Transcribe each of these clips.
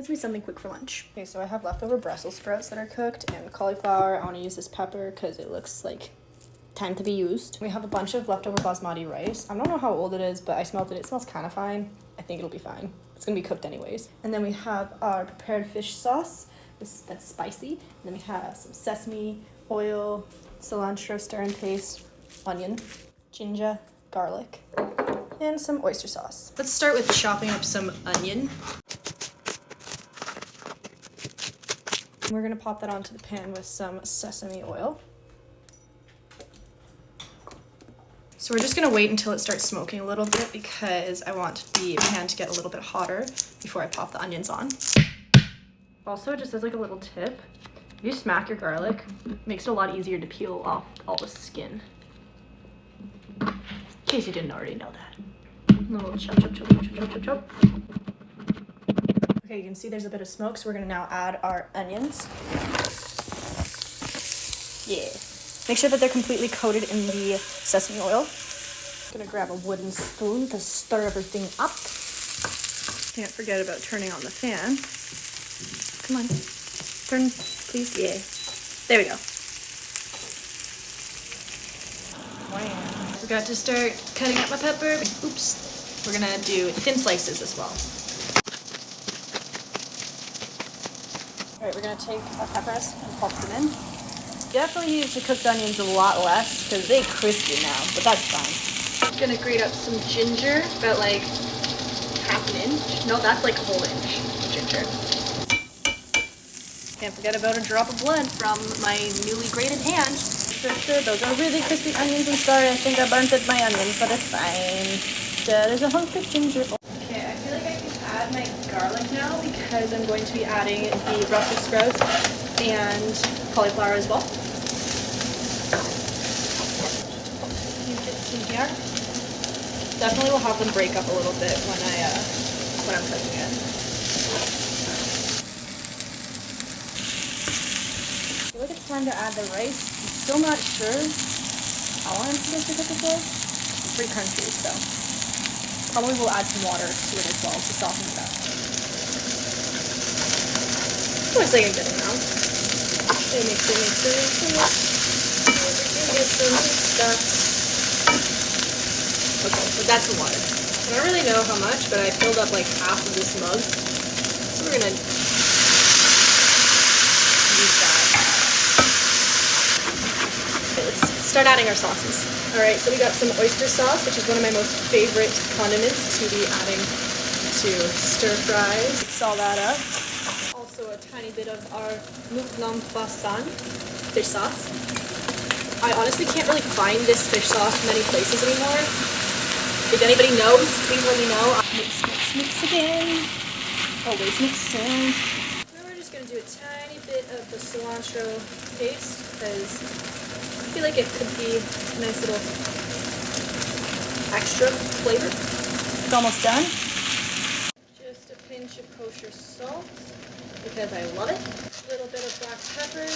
Let's do something quick for lunch. Okay, so I have leftover Brussels sprouts that are cooked and cauliflower. I want to use this pepper because it looks like time to be used. We have a bunch of leftover basmati rice. I don't know how old it is, but I smelled it. It smells kind of fine. I think it'll be fine. It's gonna be cooked anyways. And then we have our prepared fish sauce. That's spicy. And then we have some sesame oil, cilantro stir and paste, onion, ginger, garlic, and some oyster sauce. Let's start with chopping up some onion. We're gonna pop that onto the pan with some sesame oil. So we're just gonna wait until it starts smoking a little bit because I want the pan to get a little bit hotter before I pop the onions on. Also, just as like a little tip, if you smack your garlic, it makes it a lot easier to peel off all the skin. In case you didn't already know that. A little chop, chop, chop, chop, chop, chop, chop. Okay, you can see there's a bit of smoke, so we're gonna now add our onions. Yeah. Make sure that they're completely coated in the sesame oil. Gonna grab a wooden spoon to stir everything up. Can't forget about turning on the fan. Come on, turn, please. Yeah, there we go. Wow. Forgot to start cutting up my pepper. Oops. We're gonna do thin slices as well. All right, we're gonna take our peppers and pop them in. Definitely need to cook the onions a lot less because they're crispy now, but that's fine. I'm gonna grate up some ginger, about like half an inch. No, that's like a whole inch of ginger. Can't forget about a drop of blood from my newly grated hand. Sure, those are really crispy onions. I'm sorry, I think I burnt my onions, but it's fine. There's a hunk of ginger. Okay, I feel like I can add my garlic now because I'm going to be adding the Brussels sprouts and cauliflower as well. In here. Definitely will have them break up a little bit when I'm cooking it. I feel like it's time to add the rice. I'm still not sure how I'm supposed to cook it though. It's pretty crunchy, so probably we'll add some water to it as well to soften it up. Looks like a good amount. Mix it. Everything gets some stuff. Okay, so that's the water. I don't really know how much, but I filled up like half of this mug. So we're gonna use that. Okay, let's start adding our sauces. All right, so we got some oyster sauce, which is one of my most favorite condiments to be adding to stir fries. Mix all that up. Also a tiny bit of our wasnt fish sauce. I honestly can't really find this fish sauce many places anymore. If anybody knows, please let me know. Mix again. Always mixing. Now we're just gonna do a tiny bit of the cilantro paste because I feel like it could be a nice little extra flavor. It's almost done. Just a pinch of kosher salt because I love it. A little bit of black pepper,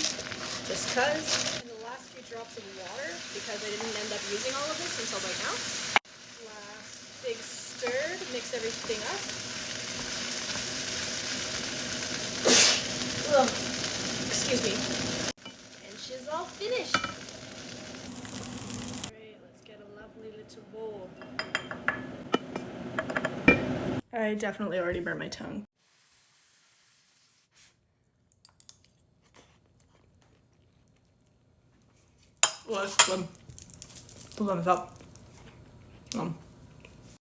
just cause. And the last few drops of water because I didn't end up using all of this until right now. Last big stir to mix everything up. Ugh, excuse me. And she's all finished. Alright, let's get a lovely little bowl. I definitely already burned my tongue. Well, thumbs up.